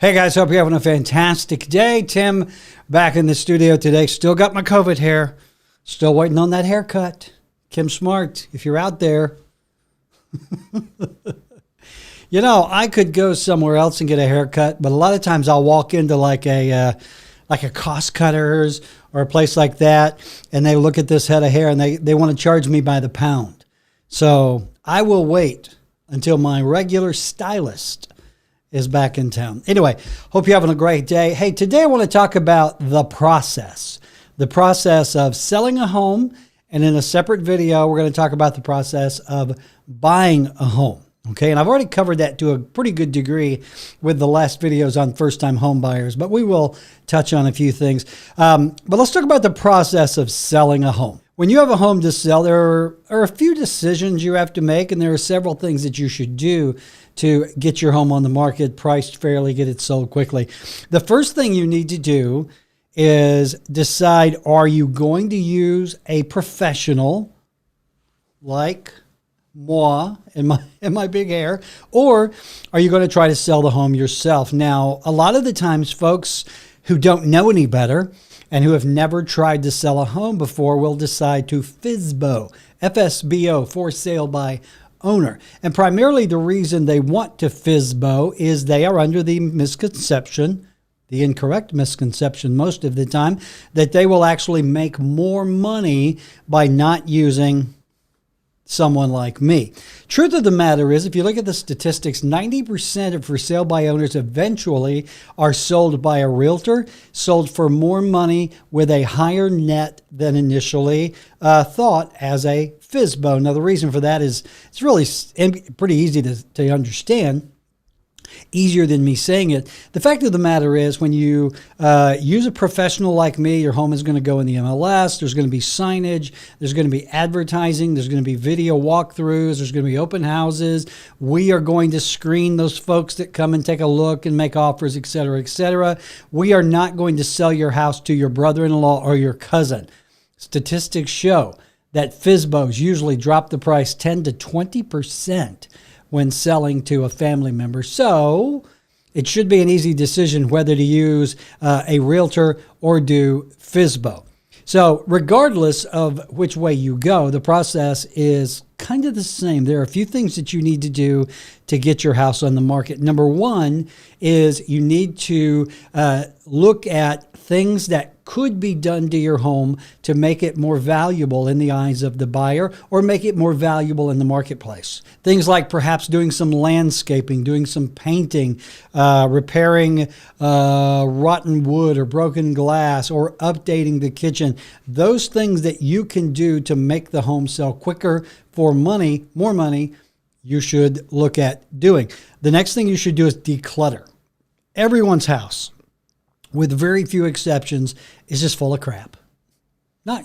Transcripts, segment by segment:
Hey guys, hope you're having a fantastic day. Tim back in the studio today. Still got my COVID hair. Still waiting on that haircut. Kim Smart, if you're out there. You know, I could go somewhere else and get a haircut, but a lot of times I'll walk into like a cost cutters or a place like that, and they look at this head of hair and they want to charge me by the pound. So I will wait until my regular stylist is back in town. Anyway, hope you're having a great day. Hey, today I want to talk about the process of selling a home. And in a separate video, we're going to talk about the process of buying a home. Okay, and I've already covered that to a pretty good degree with the last videos on first-time home buyers, but we will touch on a few things. But let's talk about the process of selling a home. When you have a home to sell, there are a few decisions you have to make, and there are several things that you should do to get your home on the market, priced fairly, get it sold quickly. The first thing you need to do is decide, are you going to use a professional like moi and my big hair, or are you going to try to sell the home yourself? Now, a lot of the times, folks who don't know any better and who have never tried to sell a home before will decide to FSBO, FSBO, for sale by owner. And primarily the reason they want to FSBO is they are under the misconception, the incorrect misconception most of the time, that they will actually make more money by not using someone like me. Truth of the matter is, if you look at the statistics, 90% of for sale by owners eventually are sold by a realtor, sold for more money with a higher net than initially thought as a FSBO. Now, the reason for that is it's really pretty easy to understand. Easier than me saying it. The fact of the matter is, when you use a professional like me, your home is going to go in the MLS. There's going to be signage. There's going to be advertising. There's going to be video walkthroughs. There's going to be open houses. We are going to screen those folks that come and take a look and make offers, et cetera, et cetera. We are not going to sell your house to your brother-in-law or your cousin. Statistics show that FSBOs usually drop the price 10 to 20% when selling to a family member. So it should be an easy decision whether to use a realtor or do FSBO. So regardless of which way you go, the process is kind of the same. There are a few things that you need to do to get your house on the market. Number one is you need to look at things that could be done to your home to make it more valuable in the eyes of the buyer or make it more valuable in the marketplace. Things like perhaps doing some landscaping, doing some painting, repairing rotten wood or broken glass, or updating the kitchen. Those things that you can do to make the home sell quicker for money, more money, you should look at doing. The next thing you should do is declutter. Everyone's house, with very few exceptions, is just full of crap.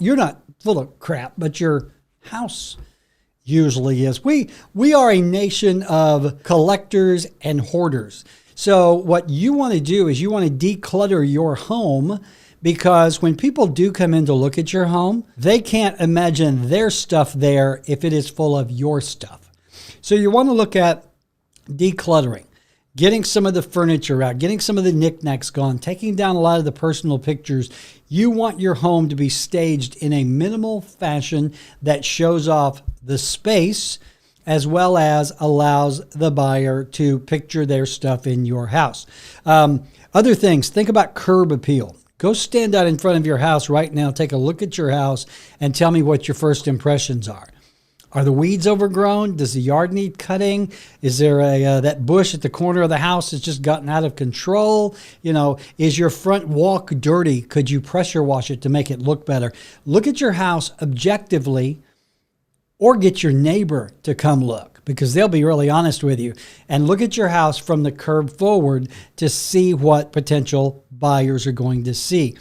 You're not full of crap, but your house usually is. We are a nation of collectors and hoarders. So what you want to do is you want to declutter your home, because when people do come in to look at your home, they can't imagine their stuff there if it is full of your stuff. So you want to look at decluttering. Getting some of the furniture out, getting some of the knickknacks gone, taking down a lot of the personal pictures. You want your home to be staged in a minimal fashion that shows off the space as well as allows the buyer to picture their stuff in your house. Other things, think about curb appeal. Go stand out in front of your house right now, take a look at your house, and tell me what your first impressions are. Are the weeds overgrown? Does the yard need cutting? Is there that bush at the corner of the house that's just gotten out of control? You know, is your front walk dirty? Could you pressure wash it to make it look better? Look at your house objectively, or get your neighbor to come look, because they'll be really honest with you. And look at your house from the curb forward to see what potential buyers are going to see.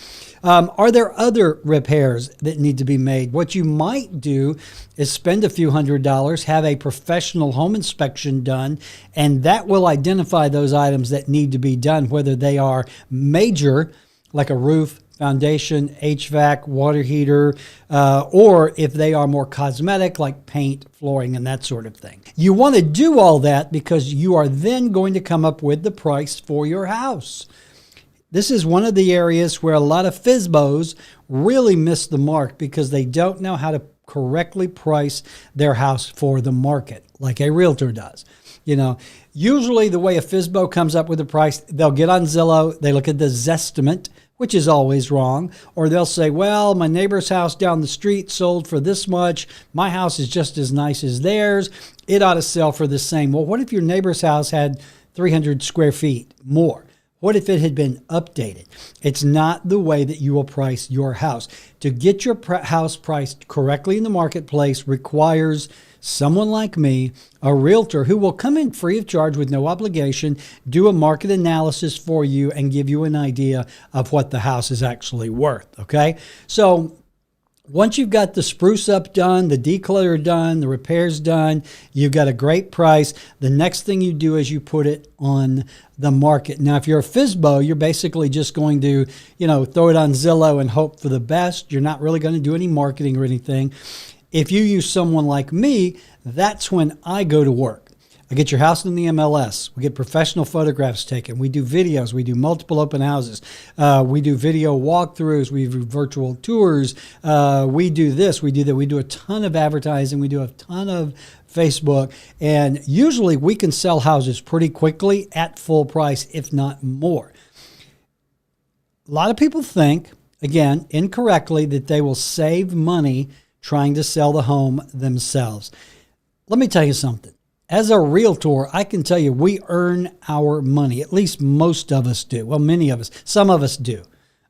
Are there other repairs that need to be made? What you might do is spend a few $100s, have a professional home inspection done, and that will identify those items that need to be done, whether they are major, like a roof, foundation, HVAC, water heater, or if they are more cosmetic like paint, flooring, and that sort of thing. You want to do all that because you are then going to come up with the price for your house. This is one of the areas where a lot of FSBOs really miss the mark because they don't know how to correctly price their house for the market like a realtor does. Usually the way a FSBO comes up with a price, they'll get on Zillow, they look at the Zestimate, which is always wrong, or they'll say, well, my neighbor's house down the street sold for this much. My house is just as nice as theirs. It ought to sell for the same. Well, what if your neighbor's house had 300 square feet more? What if it had been updated? It's not the way that you will price your house. To get your house priced correctly in the marketplace requires someone like me, a realtor, who will come in free of charge with no obligation, do a market analysis for you, and give you an idea of what the house is actually worth, okay? So once you've got the spruce up done, the declutter done, the repairs done, you've got a great price. The next thing you do is you put it on the market. Now, if you're a FSBO, you're basically just going to, throw it on Zillow and hope for the best. You're not really going to do any marketing or anything. If you use someone like me, that's when I go to work. I get your house in the MLS. We get professional photographs taken. We do videos. We do multiple open houses. We do video walkthroughs. We do virtual tours. We do this. We do that. We do a ton of advertising. We do a ton of Facebook. And usually we can sell houses pretty quickly at full price, if not more. A lot of people think, again, incorrectly, that they will save money trying to sell the home themselves. Let me tell you something. As a realtor, I can tell you we earn our money. At least most of us do. Well, many of us. Some of us do.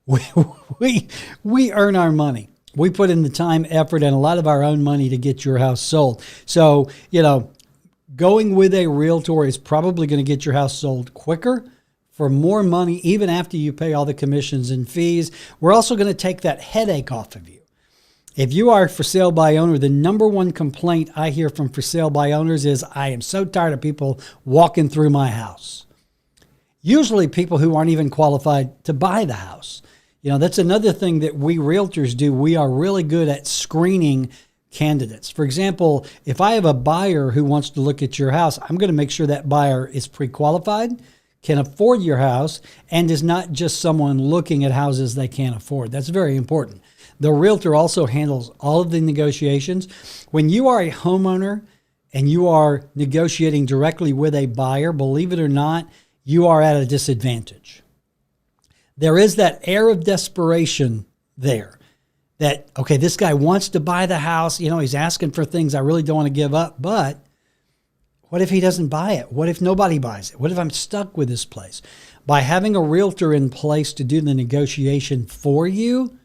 We earn our money. We put in the time, effort, and a lot of our own money to get your house sold. So, going with a realtor is probably going to get your house sold quicker for more money, even after you pay all the commissions and fees. We're also going to take that headache off of you. If you are for sale by owner, the number one complaint I hear from for sale by owners is, I am so tired of people walking through my house. Usually people who aren't even qualified to buy the house. That's another thing that we realtors do. We are really good at screening candidates. For example, if I have a buyer who wants to look at your house, I'm going to make sure that buyer is pre-qualified, can afford your house, and is not just someone looking at houses they can't afford. That's very important. The realtor also handles all of the negotiations. When you are a homeowner and you are negotiating directly with a buyer, believe it or not, you are at a disadvantage. There is that air of desperation there that, okay, this guy wants to buy the house. He's asking for things I really don't want to give up, but what if he doesn't buy it? What if nobody buys it? What if I'm stuck with this place? By having a realtor in place to do the negotiation for you,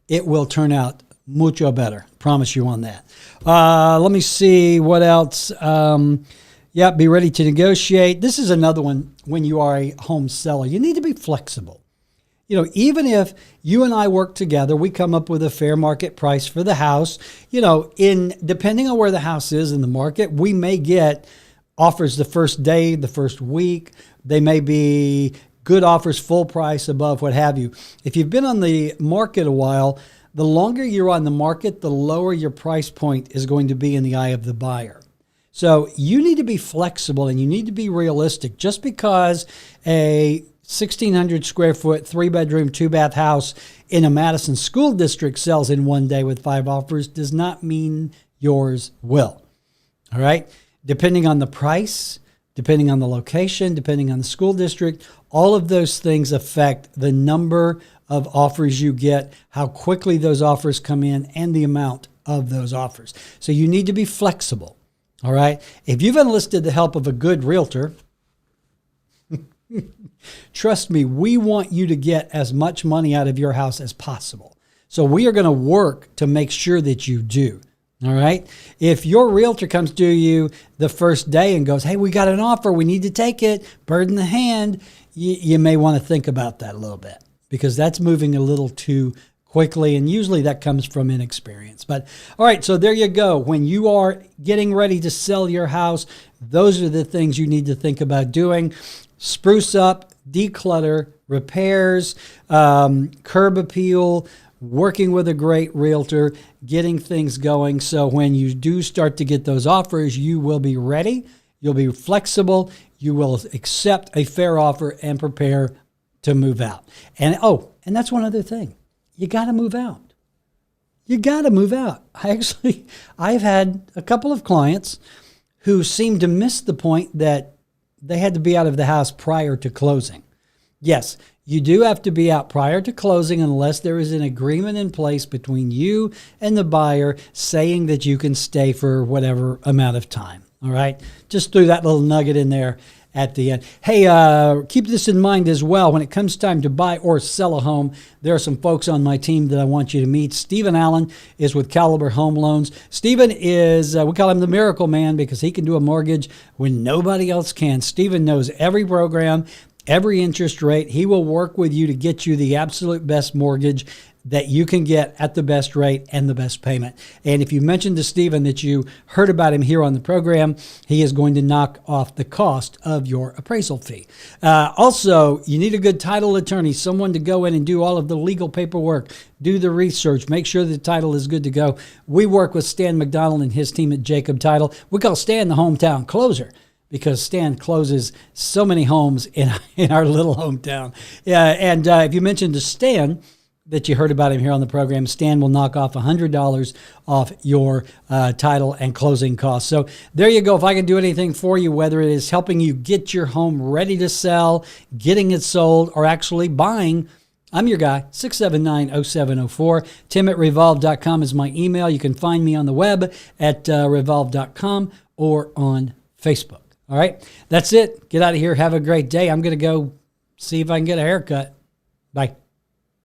it will turn out mucho better. Promise you on that. Let me see what else. Be ready to negotiate. This is another one when you are a home seller. You need to be flexible. Even if you and I work together, we come up with a fair market price for the house. Depending on where the house is in the market, we may get offers the first day, the first week. They may be good offers, full price, above, what have you. If you've been on the market a while, the longer you're on the market, the lower your price point is going to be in the eye of the buyer. So you need to be flexible and you need to be realistic. Just because a 1,600 square foot, 3-bedroom, 2-bath house in a Madison school district sells in one day with 5 offers does not mean yours will. All right? Depending on the price, depending on the location, depending on the school district, all of those things affect the number of offers you get, how quickly those offers come in, and the amount of those offers. So you need to be flexible, all right? If you've enlisted the help of a good realtor, trust me, we want you to get as much money out of your house as possible. So we are going to work to make sure that you do. All right. If your realtor comes to you the first day and goes, hey, we got an offer, we need to take it, bird in the hand, you may want to think about that a little bit because that's moving a little too quickly. And usually that comes from inexperience. But all right. So there you go. When you are getting ready to sell your house, those are the things you need to think about doing. Spruce up, declutter, repairs, curb appeal, working with a great realtor, getting things going. So when you do start to get those offers, you will be ready. You'll be flexible. You will accept a fair offer and prepare to move out. And that's one other thing. You got to move out. You got to move out. I've had a couple of clients who seem to miss the point that they had to be out of the house prior to closing. Yes, you do have to be out prior to closing unless there is an agreement in place between you and the buyer saying that you can stay for whatever amount of time. All right? Just threw that little nugget in there at the end. Hey, keep this in mind as well. When it comes time to buy or sell a home, there are some folks on my team that I want you to meet. Stephen Allen is with Caliber Home Loans. Stephen is, we call him the miracle man because he can do a mortgage when nobody else can. Stephen knows every program, every interest rate. He will work with you to get you the absolute best mortgage that you can get at the best rate and the best payment. And if you mentioned to Stephen that you heard about him here on the program, he is going to knock off the cost of your appraisal fee. Also, you need a good title attorney, someone to go in and do all of the legal paperwork, do the research, make sure the title is good to go. We work with Stan McDonald and his team at Jacob Title. We call Stan the hometown closer, because Stan closes so many homes in our little hometown. And if you mentioned to Stan that you heard about him here on the program, Stan will knock off $100 off your title and closing costs. So there you go. If I can do anything for you, whether it is helping you get your home ready to sell, getting it sold, or actually buying, I'm your guy, 679-0704. Tim at Revolved.com is my email. You can find me on the web at Revolved.com or on Facebook. All right, that's it. Get out of here. Have a great day. I'm going to go see if I can get a haircut. Bye.